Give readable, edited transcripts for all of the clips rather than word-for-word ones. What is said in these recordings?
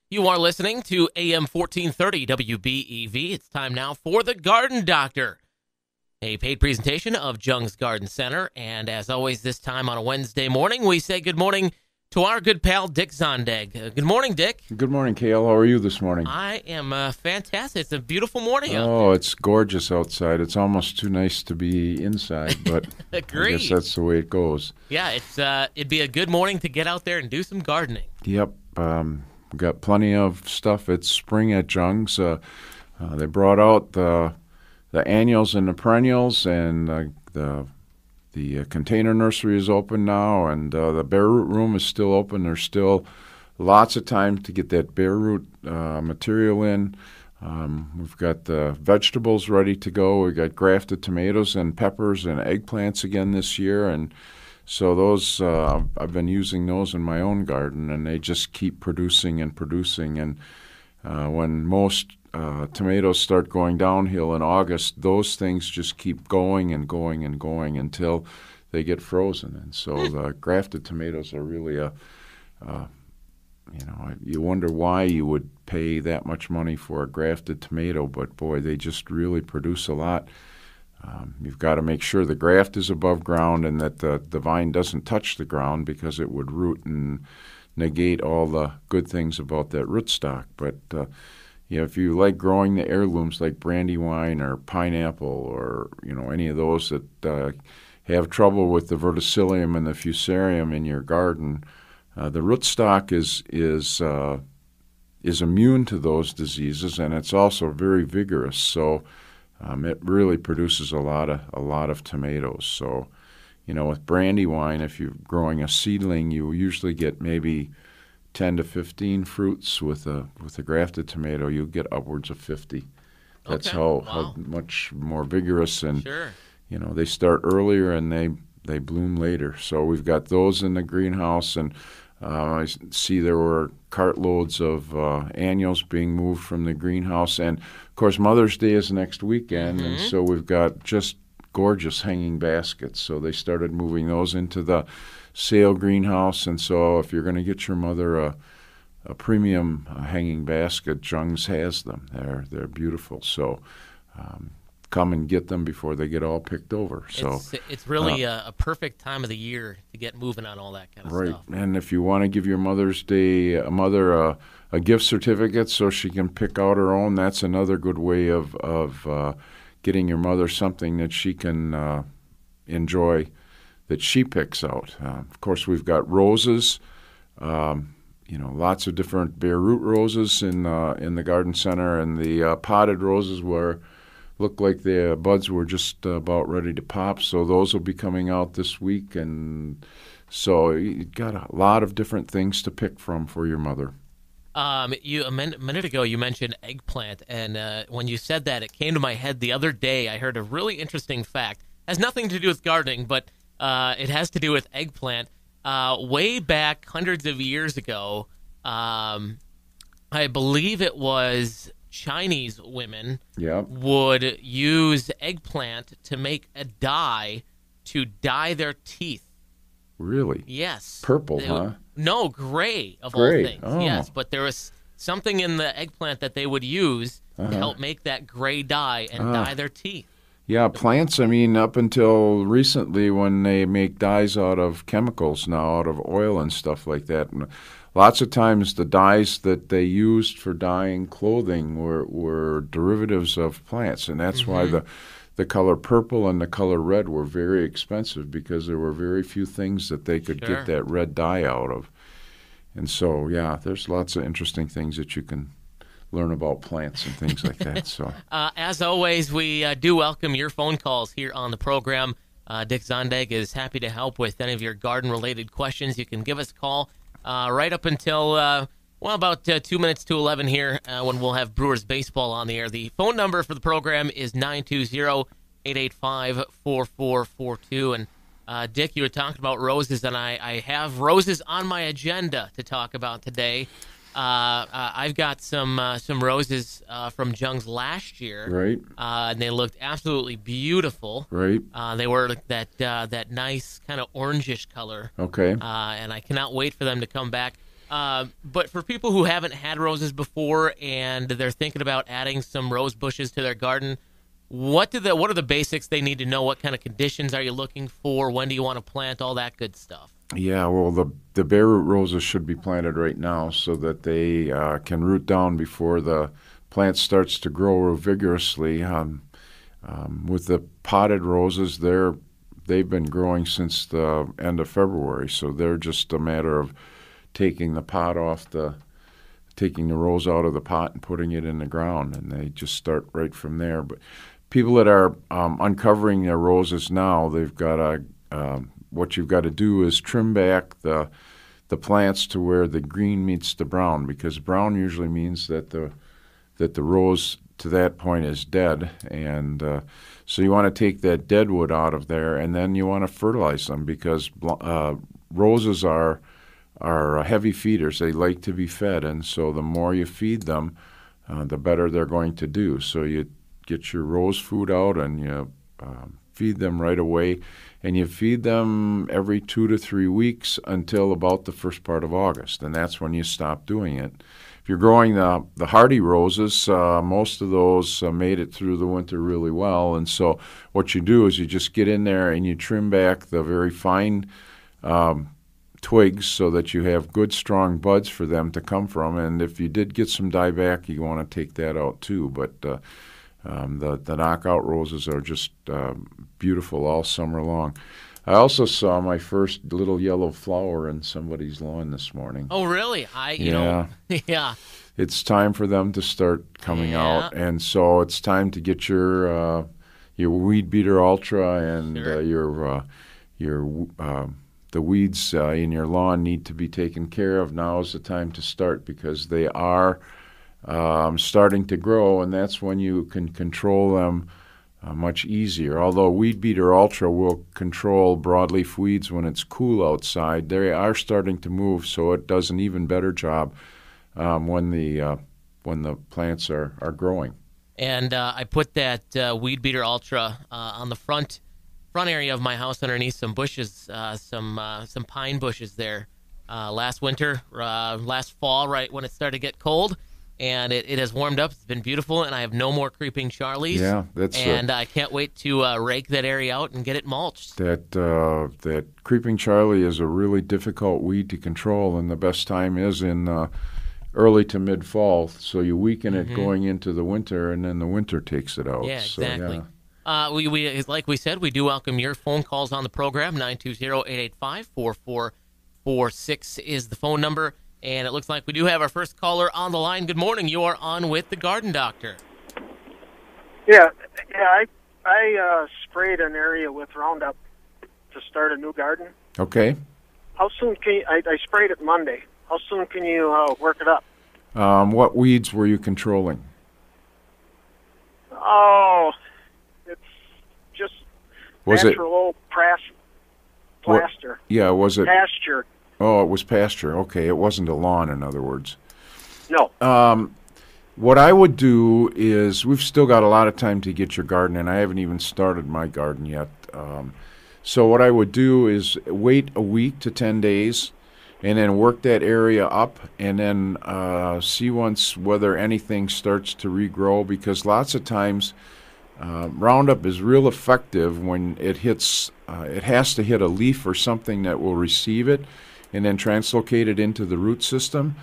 You are listening to AM 1430 WBEV. It's time now for The Garden Doctor, a paid presentation of Jung's Garden Center. And as always, this time on a Wednesday morning, we say good morning to our good pal, Dick Zondag. Good morning, Dick. Good morning, Cale. How are you this morning? I am fantastic. It's a beautiful morning out there. Oh, it's gorgeous outside. It's almost too nice to be inside, but I guess that's the way it goes. Yeah, it'd be a good morning to get out there and do some gardening. Yep. We've got plenty of stuff. It's spring at Jung's. They brought out the annuals and the perennials, and the container nursery is open now, and the bare root room is still open. There's still lots of time to get that bare root material in. We've got the vegetables ready to go. We've got grafted tomatoes and peppers and eggplants again this year, and so those I've been using those in my own garden, and they just keep producing and producing. And when most tomatoes start going downhill in August, those things just keep going and going and going until they get frozen. And so the grafted tomatoes are really you wonder why you would pay that much money for a grafted tomato, but boy, they just really produce a lot. You've got to make sure the graft is above ground and that the vine doesn't touch the ground, because it would root and negate all the good things about that rootstock. But if you like growing the heirlooms like brandywine or pineapple or any of those that have trouble with the verticillium and the fusarium in your garden, the rootstock is immune to those diseases, and it's also very vigorous. So it really produces a lot of tomatoes. So, with brandywine, if you're growing a seedling, you usually get maybe 10 to 15 fruits. With a grafted tomato, you'll get upwards of 50. That's how much more vigorous, and sure. They start earlier and they bloom later. So we've got those in the greenhouse, and I see there were cartloads of annuals being moved from the greenhouse. And, of course, Mother's Day is next weekend, and so we've got just gorgeous hanging baskets. So they started moving those into the sale greenhouse. And so if you're going to get your mother a premium hanging basket, Jung's has them. They're beautiful. So come and get them before they get all picked over. So it's really a perfect time of the year to get moving on all that kind of stuff. Right, and if you want to give your Mother's Day a gift certificate so she can pick out her own, that's another good way of getting your mother something that she can enjoy, that she picks out. Of course, we've got roses. Lots of different bare root roses in the garden center, and the potted roses look like the buds were just about ready to pop, so those will be coming out this week. And so you've got a lot of different things to pick from for your mother. A minute ago, you mentioned eggplant, and when you said that, it came to my head the other day. I heard a really interesting fact. It has nothing to do with gardening, but it has to do with eggplant. Way back hundreds of years ago, I believe it was Chinese women would use eggplant to make a dye to dye their teeth. Really? Yes. Purple, huh? No, gray of gray. all things. Oh. Yes, but there was something in the eggplant that they would use to help make that gray dye and dye their teeth. Yeah, plants, up until recently, when they make dyes out of chemicals now, out of oil and stuff like that, and lots of times the dyes that they used for dyeing clothing were derivatives of plants, and that's why the color purple and the color red were very expensive, because there were very few things that they could get that red dye out of. And so, there's lots of interesting things that you can learn about plants and things like that. So, as always, we do welcome your phone calls here on the program. Dick Zondag is happy to help with any of your garden-related questions. You can give us a call right up until, about 2 minutes to 11 here, when we'll have Brewers baseball on the air. The phone number for the program is 920-885-4442. And Dick, you were talking about roses, and I have roses on my agenda to talk about today. I've got some roses from Jung's last year, right? And they looked absolutely beautiful, right? They were that nice kind of orangish color, okay. And I cannot wait for them to come back. But for people who haven't had roses before and they're thinking about adding some rose bushes to their garden, what are the basics they need to know? What kind of conditions are you looking for? When do you want to plant? All that good stuff. Yeah, well, the bare root roses should be planted right now so that they can root down before the plant starts to grow vigorously. With the potted roses, they've been growing since the end of February, so they're just a matter of taking the rose out of the pot and putting it in the ground, and they just start right from there. But people that are uncovering their roses now, they've got what you've got to do is trim back the plants to where the green meets the brown, because brown usually means that the rose to that point is dead, and so you want to take that dead wood out of there, and then you want to fertilize them, because roses are heavy feeders. They like to be fed, and so the more you feed them, the better they're going to do. So you get your rose food out and you feed them right away, and you feed them every 2 to 3 weeks until about the first part of August, and that's when you stop doing it. If you're growing the hardy roses, most of those made it through the winter really well, and so what you do is you just get in there and you trim back the very fine twigs so that you have good strong buds for them to come from, and if you did get some dieback, you want to take that out too. But the knockout roses are just beautiful all summer long. I also saw my first little yellow flower in somebody's lawn this morning. Oh, really? Yeah. It's time for them to start coming out, and so it's time to get your Weed Beater Ultra and the weeds in your lawn need to be taken care of. Now is the time to start, because they are starting to grow, and that's when you can control them much easier. Although Weed Beater Ultra will control broadleaf weeds when it's cool outside, they are starting to move, so it does an even better job when the plants are growing. And I put that Weed Beater Ultra on the front area of my house underneath some bushes, some pine bushes there last winter, last fall, right when it started to get cold. And it has warmed up. It's been beautiful, and I have no more creeping Charlies. Yeah, I can't wait to rake that area out and get it mulched. That creeping Charlie is a really difficult weed to control, and the best time is in early to mid-fall. So you weaken it going into the winter, and then the winter takes it out. Yeah, exactly. So, yeah. We like we said, we do welcome your phone calls on the program. 920-885-4446 is the phone number. And it looks like we do have our first caller on the line. Good morning. You are on with the Garden Doctor. Yeah. I sprayed an area with Roundup to start a new garden. Okay. How soon can you, I sprayed it Monday. How soon can you work it up? What weeds were you controlling? Oh, it's just natural old plaster. Was it pasture? Oh, it was pasture. Okay, it wasn't a lawn, in other words. No. What I would do is, we've still got a lot of time to get your garden, and I haven't even started my garden yet. So what I would do is wait a week to 10 days, and then work that area up, and then see once whether anything starts to regrow, because lots of times Roundup is real effective when it hits, it has to hit a leaf or something that will receive it, and then translocate it into the root system.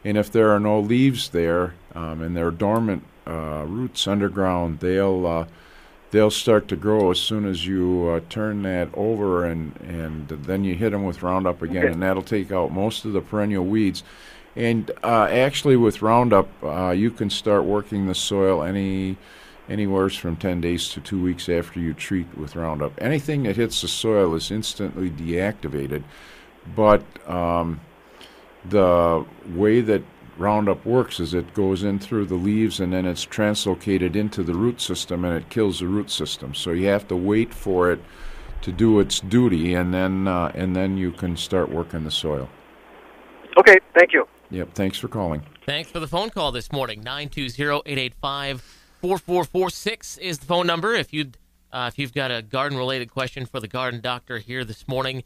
And if there are no leaves there, and they're dormant roots underground, they'll start to grow as soon as you turn that over, and then you hit them with Roundup again, and that'll take out most of the perennial weeds. And actually with Roundup, you can start working the soil anywhere from 10 days to 2 weeks after you treat with Roundup. Anything that hits the soil is instantly deactivated. But the way that Roundup works is it goes in through the leaves, and then it's translocated into the root system, and it kills the root system. So you have to wait for it to do its duty, and then you can start working the soil. Okay, thank you. Yep, thanks for calling. Thanks for the phone call this morning. 920-885-4446 is the phone number. If you've got a garden-related question for the Garden Doctor here this morning,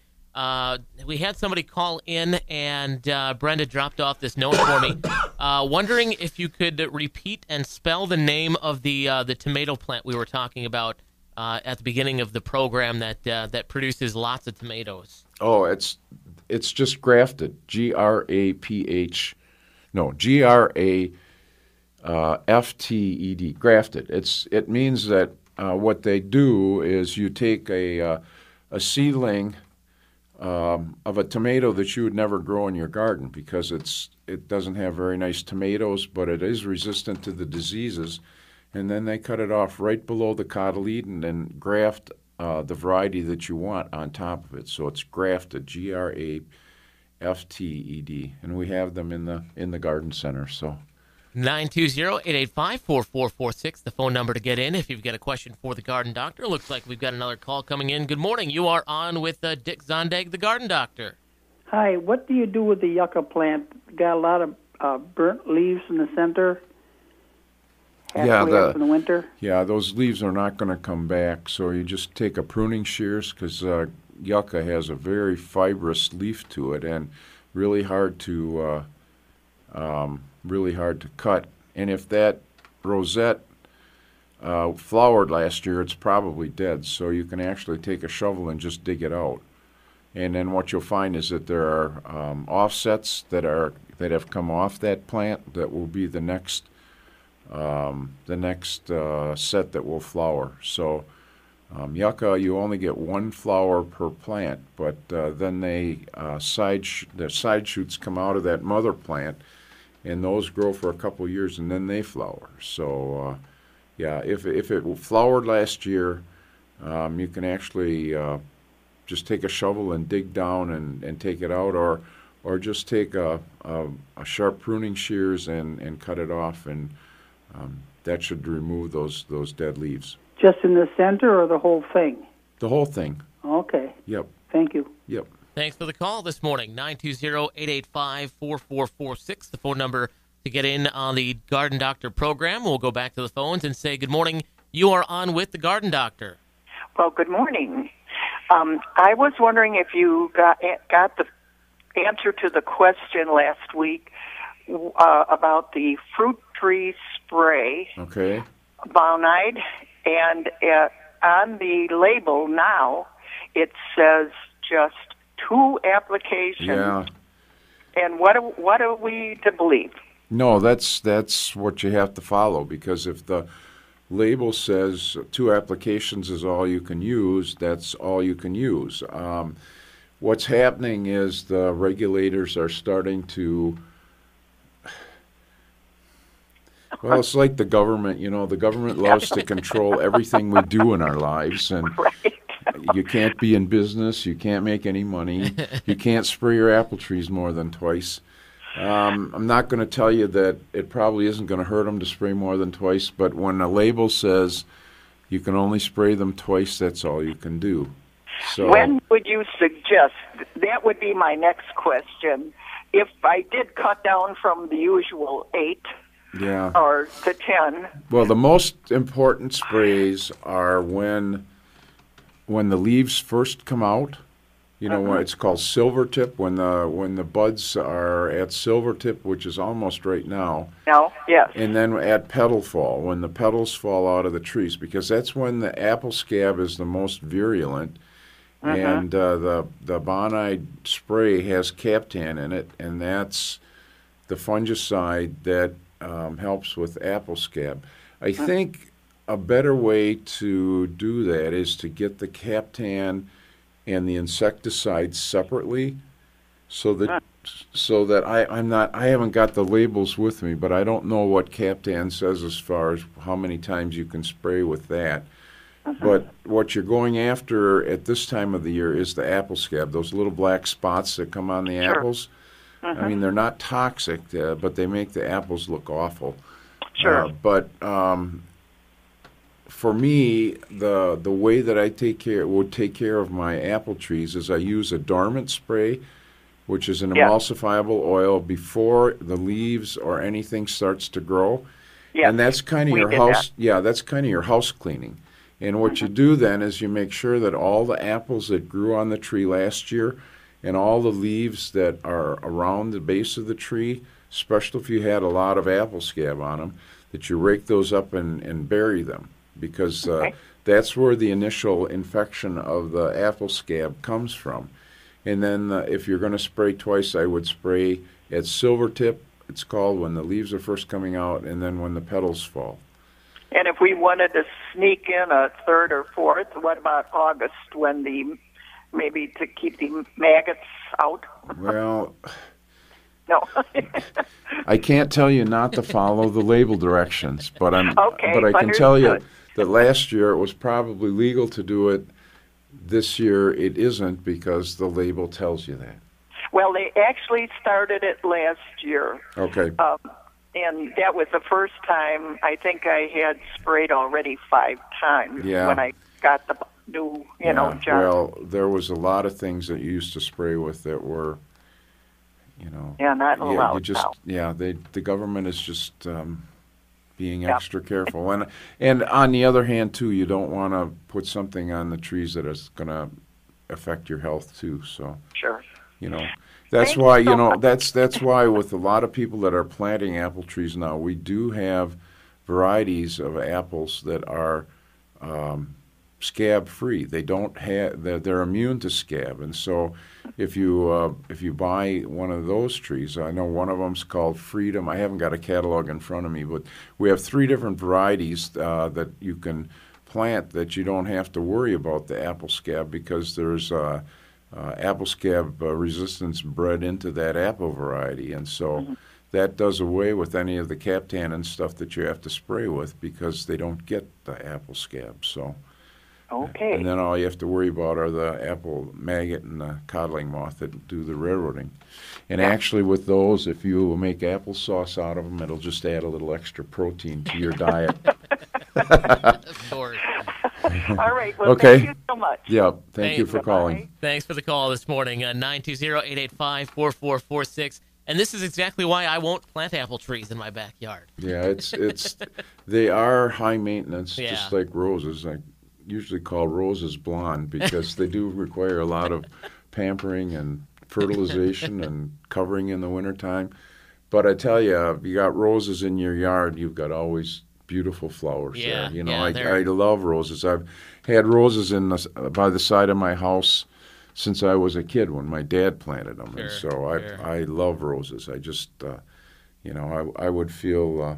We had somebody call in, and Brenda dropped off this note for me, wondering if you could repeat and spell the name of the tomato plant we were talking about at the beginning of the program that produces lots of tomatoes. Oh, it's just grafted. Graph. No, grafted. Grafted. It means that what they do is you take a seedling of a tomato that you would never grow in your garden because it doesn't have very nice tomatoes, but it is resistant to the diseases. And then they cut it off right below the cotyledon and graft the variety that you want on top of it. So it's grafted, grafted, and we have them in the garden center. So 920-885-4446, the phone number to get in if you've got a question for the Garden Doctor. Looks like we've got another call coming in. Good morning. You are on with Dick Zondag, the Garden Doctor. Hi. What do you do with the yucca plant? Got a lot of burnt leaves in the center. Halfway up in the winter. Yeah, those leaves are not going to come back. So you just take a pruning shears because yucca has a very fibrous leaf to it and really hard to cut. And if that rosette flowered last year, it's probably dead. So you can actually take a shovel and just dig it out. And then what you'll find is that there are offsets that have come off that plant that will be the next set that will flower. So yucca, you only get one flower per plant, but then the side shoots come out of that mother plant, and those grow for a couple of years, and then they flower. So, if it flowered last year, you can actually just take a shovel and dig down and take it out, or just take a sharp pruning shears and cut it off, and that should remove those dead leaves. Just in the center or the whole thing? The whole thing. Okay. Yep. Thank you. Yep. Thanks for the call this morning. 920-885-4446, the phone number to get in on the Garden Doctor program. We'll go back to the phones and say good morning. You are on with the Garden Doctor. Well, good morning. I was wondering if you got the answer to the question last week about the fruit tree spray. Okay. Bonide, and on the label now it says just 2 applications. Yeah. And what are we to believe? No, that's what you have to follow, because if the label says 2 applications is all you can use, that's all you can use. What's happening is the regulators are starting to, well, it's like the government. The government loves to control everything we do in our lives, and Right. you can't be in business, you can't make any money, you can't spray your apple trees more than twice. I'm not going to tell you that it probably isn't going to hurt them to spray more than twice, but when a label says you can only spray them twice, that's all you can do. So, When would you suggest? That would be my next question. If I did cut down from the usual 8 yeah. or to 10. Well, the most important sprays are when the leaves first come out. When it's called silver tip, when the buds are at silver tip, which is almost right now. No, yes. And then at petal fall, when the petals fall out of the trees, because that's when the apple scab is the most virulent. And the Bonide spray has Captan in it, and that's the fungicide that helps with apple scab. I think a better way to do that is to get the Captan and the insecticide separately, so that I haven't got the labels with me, but I don't know what Captan says as far as how many times you can spray with that. But what you're going after at this time of the year is the apple scab, those little black spots that come on the apples. I mean, they're not toxic, but they make the apples look awful. Sure. But for me, the way that I take care of my apple trees is I use a dormant spray, which is an emulsifiable oil before the leaves or anything starts to grow. Yes, and that's kind of your house. Yeah, that's kind of your house cleaning. And what you do then is you make sure that all the apples that grew on the tree last year and all the leaves that are around the base of the tree, especially if you had a lot of apple scab on them, that you rake those up and bury them, because that's where the initial infection of the apple scab comes from. And then if you're going to spray twice, I would spray at silver tip, it's called, when the leaves are first coming out, and then when the petals fall. And if we wanted to sneak in a third or fourth, what about August, when maybe to keep the maggots out? Well, no. I can't tell you not to follow the label directions, but I can understood. tell you that last year it was probably legal to do it. This year it isn't, because the label tells you that. Well, they actually started it last year. Okay. And that was the first time. I think I had sprayed already 5 times when I got the new, jar. Well, there was a lot of things that you used to spray with that were, not allowed now. The government is just being extra careful. And on the other hand, too, you don't want to put something on the trees that is going to affect your health, too. So sure. That's why, that's why with a lot of people that are planting apple trees now, we do have varieties of apples that are scab-free. They don't have, they're immune to scab. And so if you buy one of those trees, I know one of them's called Freedom. I haven't got a catalog in front of me, but we have 3 different varieties that you can plant that you don't have to worry about the apple scab, because there's apple scab resistance bred into that apple variety, and so that does away with any of the captan and stuff that you have to spray with, because they don't get the apple scab. So, and then all you have to worry about are the apple maggot and the codling moth that do the railroading. And actually, with those, if you make applesauce out of them, it'll just add a little extra protein to your diet. Of course. All right. Well, thank you so much. Yeah, thank you for calling. Thanks for the call this morning. 920-885-4446. And this is exactly why I won't plant apple trees in my backyard. Yeah, they are high maintenance, just like roses. I usually call roses blonde, because they do require a lot of pampering and fertilization and covering in the wintertime. But I tell you, if you got roses in your yard, you've got always beautiful flowers there. I love roses. I've had roses by the side of my house since I was a kid, when my dad planted them. And so I love roses. I just, I would feel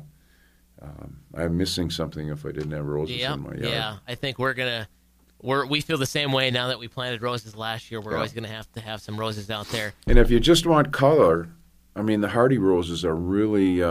I'm missing something if I didn't have roses in my yard. Yeah, I think we feel the same way now that we planted roses last year. We're always going to have some roses out there. And if you just want color, the hardy roses are really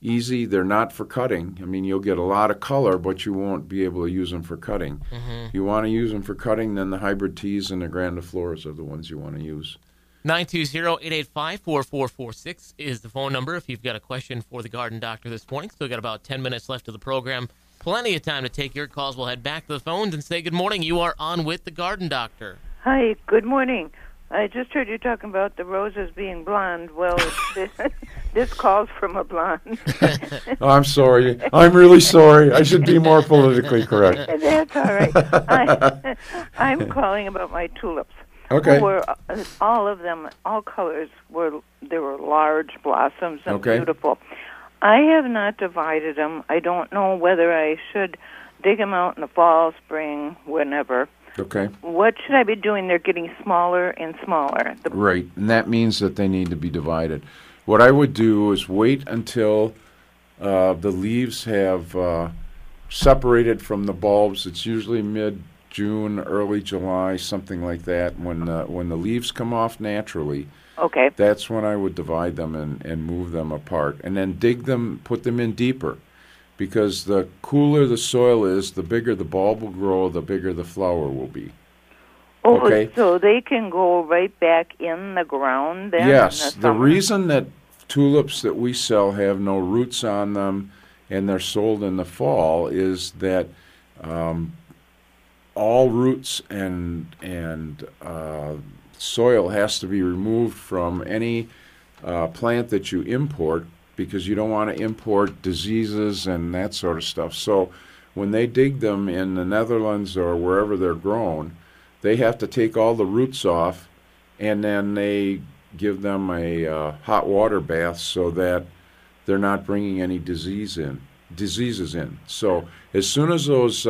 easy. They're not for cutting. You'll get a lot of color, but you won't be able to use them for cutting. If you want to use them for cutting, then the hybrid teas and the grandifloras are the ones you want to use. 920-885-4446 is the phone number if you've got a question for the garden doctor this morning. Still got about 10 minutes left of the program. Plenty of time to take your calls. We'll head back to the phones and say good morning. You are on with the garden doctor. Hi, good morning. I just heard you talking about the roses being blonde. Well, this calls from a blonde. I'm sorry. I'm really sorry. I should be more politically correct. That's all right. I'm calling about my tulips. Okay. All of them, all colors, they were large blossoms and beautiful. I have not divided them. I don't know whether I should dig them out in the fall, spring, whenever. Okay. What should I be doing? They're getting smaller and smaller. Right, and that means that they need to be divided. What I would do is wait until the leaves have separated from the bulbs. It's usually mid-June, early July, something like that. When the leaves come off naturally, that's when I would divide them and move them apart. And then dig them, put them in deeper. Because the cooler the soil is, the bigger the bulb will grow, the bigger the flower will be. So they can go right back in the ground then? Yes. The reason that tulips that we sell have no roots on them and they're sold in the fall is that all roots and soil has to be removed from any plant that you import, because you don't want to import diseases and that sort of stuff. So when they dig them in the Netherlands or wherever they're grown, they have to take all the roots off, and then they give them a hot water bath so that they're not bringing any diseases in. So as soon as those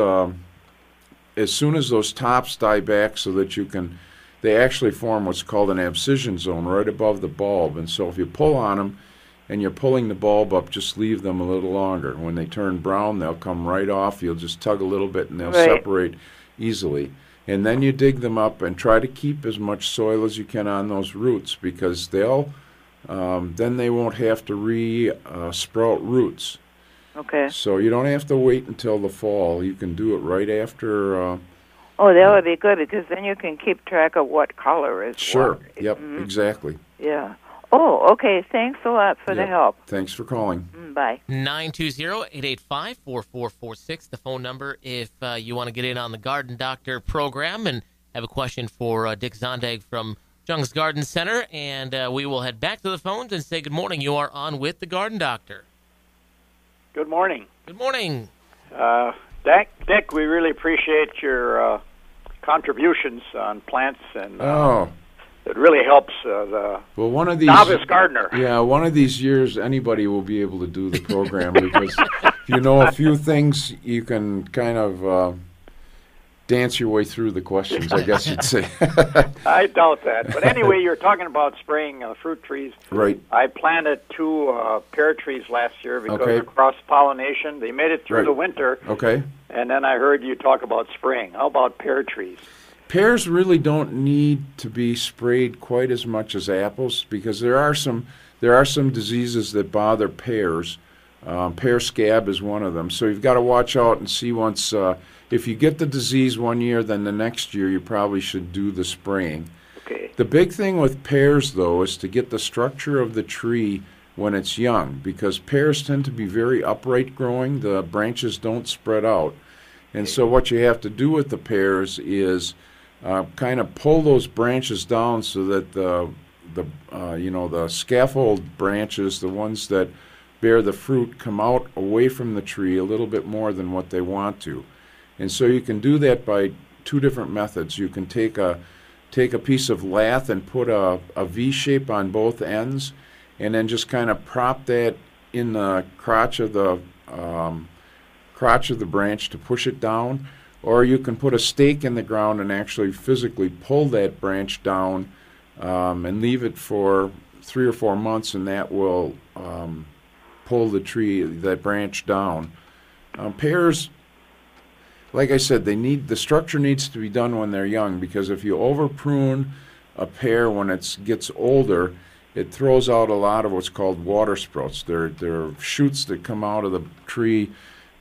tops die back, so that they actually form what's called an abscission zone right above the bulb. And so if you pull on them and you're pulling the bulb up, just leave them a little longer. When they turn brown, they'll come right off. You'll just tug a little bit and they'll separate easily. And then you dig them up and try to keep as much soil as you can on those roots, because then they won't have to sprout roots. Okay. So you don't have to wait until the fall. You can do it right after. That would be good, because then you can keep track of what color is Sure. what. Yep, exactly. Yeah. Oh, okay. Thanks a lot for the help. Thanks for calling. Bye. 920-885-4446, the phone number if you want to get in on the Garden Doctor program and have a question for Dick Zondag from Jung's Garden Center. And we will head back to the phones and say good morning. You are on with the Garden Doctor. Good morning. Good morning. Dick, we really appreciate your contributions on plants, and it really helps the novice gardener. Yeah, one of these years, anybody will be able to do the program, because if you know a few things, you can kind of dance your way through the questions, I guess you'd say. I doubt that. But anyway, you're talking about spraying fruit trees. Right. I planted 2 pear trees last year because of cross-pollination. They made it through the winter. Okay. And then I heard you talk about spraying. How about pear trees? Pears really don't need to be sprayed quite as much as apples, because there are some diseases that bother pears. Pear scab is one of them. So you've got to watch out and see once. If you get the disease one year, then the next year you probably should do the spraying. Okay. The big thing with pears, though, is to get the structure of the tree when it's young, because pears tend to be very upright growing. The branches don't spread out. And so what you have to do with the pears is kind of pull those branches down so that the scaffold branches, the ones that bear the fruit, come out away from the tree a little bit more than what they want to. And so you can do that by 2 different methods. You can take a piece of lath and put a V shape on both ends, and then just kind of prop that in the crotch of the branch to push it down. Or you can put a stake in the ground and actually physically pull that branch down and leave it for 3 or 4 months, and that will pull that branch down. Pears, like I said, the structure needs to be done when they're young, because if you over prune a pear when it gets older, it throws out a lot of what's called water sprouts. They're shoots that come out of the tree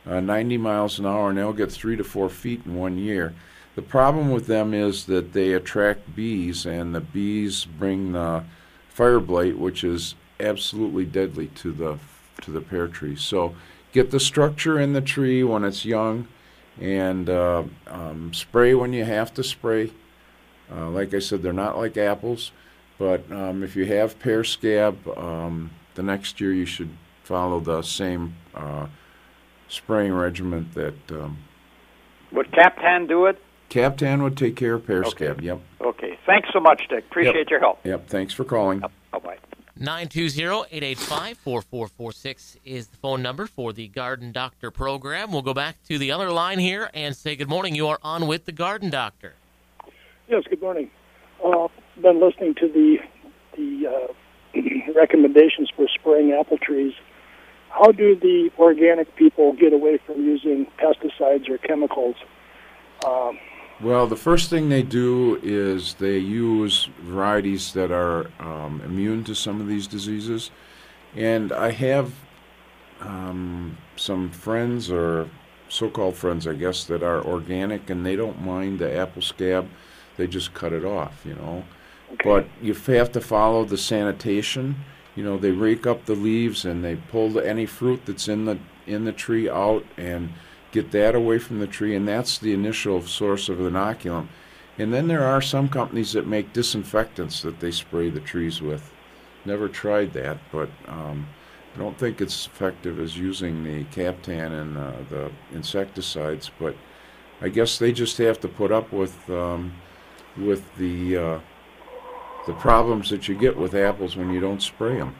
90 miles an hour, and they'll get 3 to 4 feet in 1 year. The problem with them is that they attract bees, and the bees bring the fire blight, which is absolutely deadly to the pear tree. So get the structure in the tree when it's young, and spray when you have to spray. Like I said, they're not like apples, but if you have pear scab, the next year you should follow the same spraying regimen that... Would Captan do it? Captan would take care of pear scab, yep. Okay. Thanks so much, Dick. Appreciate your help. Yep, thanks for calling. Yep. Bye-bye. 920-885-4446 is the phone number for the Garden Doctor program. We'll go back to the other line here and say good morning. You are on with the Garden Doctor. Yes, good morning. Been listening to the recommendations for spraying apple trees. How do the organic people get away from using pesticides or chemicals? Well, the first thing they do is they use varieties that are immune to some of these diseases. And I have some friends, or so-called friends, I guess, that are organic, and they don't mind the apple scab. They just cut it off, Okay. But you have to follow the sanitation. They rake up the leaves and they pull any fruit that's in the tree out and get that away from the tree, and that's the initial source of inoculum. And then there are some companies that make disinfectants that they spray the trees with. Never tried that, but I don't think it's effective as using the Captan and the insecticides, but I guess they just have to put up with the problems that you get with apples when you don't spray them.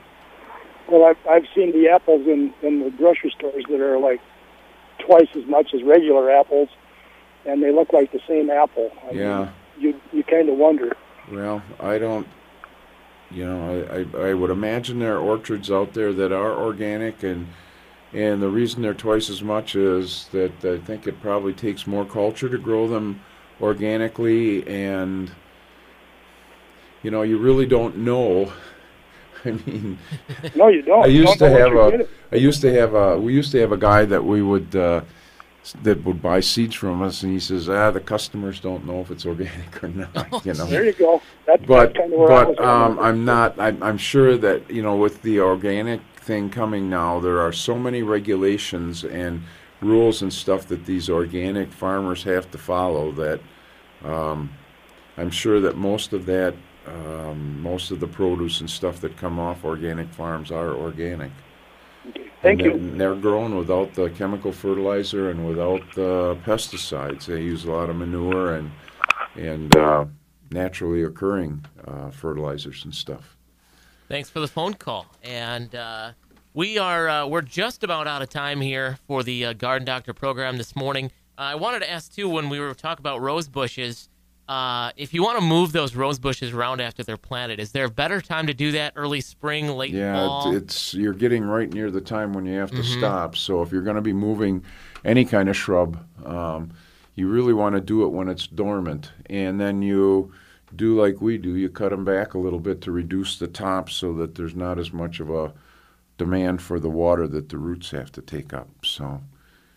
Well, I've seen the apples in the grocery stores that are like twice as much as regular apples, and they look like the same apple. I mean, you kind of wonder. Well, I don't. I would imagine there are orchards out there that are organic, and the reason they're twice as much is that I think it probably takes more culture to grow them organically, and you really don't know. I mean, no, you don't. We used to have a guy that we would that would buy seeds from us, and he says, the customers don't know if it's organic or not. There you go. That's kind of where I was I'm sure that with the organic thing coming now, there are so many regulations and rules and stuff that these organic farmers have to follow that I'm sure that most of the produce and stuff that come off organic farms are organic. Okay. Thank you. They're grown without the chemical fertilizer and without the pesticides. They use a lot of manure and naturally occurring fertilizers and stuff. Thanks for the phone call. And we're just about out of time here for the Garden Doctor program this morning. I wanted to ask, too, when we were talking about rose bushes, if you want to move those rose bushes around after they're planted, is there a better time to do that? Early spring, late fall? Yeah, you're getting right near the time when you have to stop. So if you're going to be moving any kind of shrub, you really want to do it when it's dormant. And then you do like we do. You cut them back a little bit to reduce the top so that there's not as much of a demand for the water that the roots have to take up. So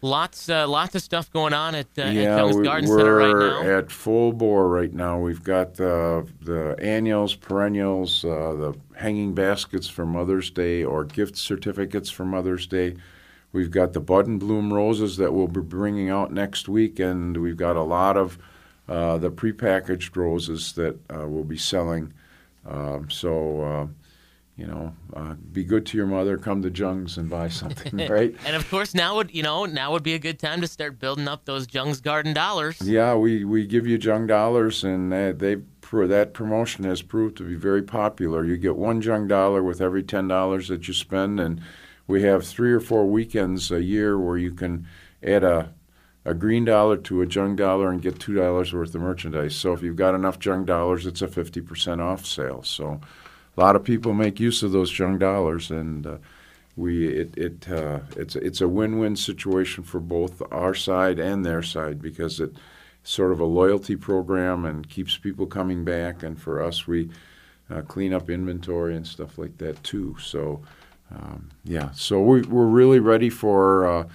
lots of stuff going on at Jung's Garden Center right now. We're at full bore right now. We've got the annuals, perennials, the hanging baskets for Mother's Day or gift certificates for Mother's Day. We've got the bud and bloom roses that we'll be bringing out next week, and we've got a lot of the prepackaged roses that we'll be selling. Be good to your mother. Come to Jung's and buy something, right? And of course, now would be a good time to start building up those Jung's Garden dollars. Yeah, we give you Jung dollars, and that promotion has proved to be very popular. You get one Jung dollar with every $10 that you spend, and we have 3 or 4 weekends a year where you can add a green dollar to a Jung dollar and get $2 worth of merchandise. So if you've got enough Jung dollars, it's a 50% off sale. So a lot of people make use of those Jung dollars, and it's a win-win situation for both our side and their side, because it's sort of a loyalty program and keeps people coming back. And for us, we clean up inventory and stuff like that too. So so we're really ready for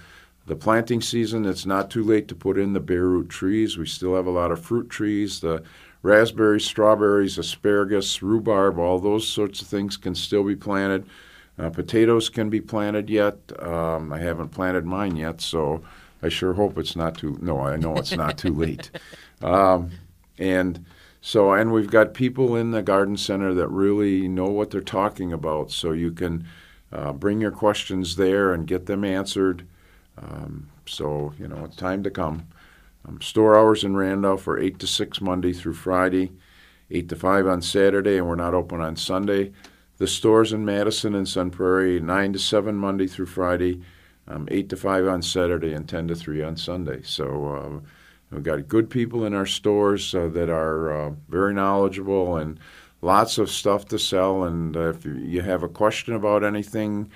the planting season. It's not too late to put in the bare root trees. We still have a lot of fruit trees. The raspberries, strawberries, asparagus, rhubarb, all those sorts of things can still be planted. Potatoes can be planted yet. I haven't planted mine yet, so I sure hope it's not too. No, I know it's not too late. And we've got people in the garden center that really know what they're talking about, so you can bring your questions there and get them answered. It's time to come. Store hours in Randolph are 8 to 6 Monday through Friday, 8 to 5 on Saturday, and we're not open on Sunday. The stores in Madison and Sun Prairie, 9 to 7 Monday through Friday, 8 to 5 on Saturday, and 10 to 3 on Sunday. So we've got good people in our stores that are very knowledgeable and lots of stuff to sell. And if you have a question about anything,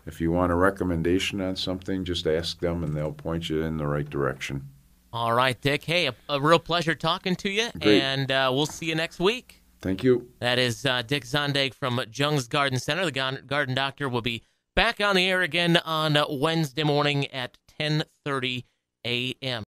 if you want a recommendation on something, just ask them, and they'll point you in the right direction. All right, Dick. Hey, a real pleasure talking to you, Great. And we'll see you next week. Thank you. That is Dick Zondag from Jung's Garden Center. The Garden Doctor will be back on the air again on Wednesday morning at 10:30 a.m.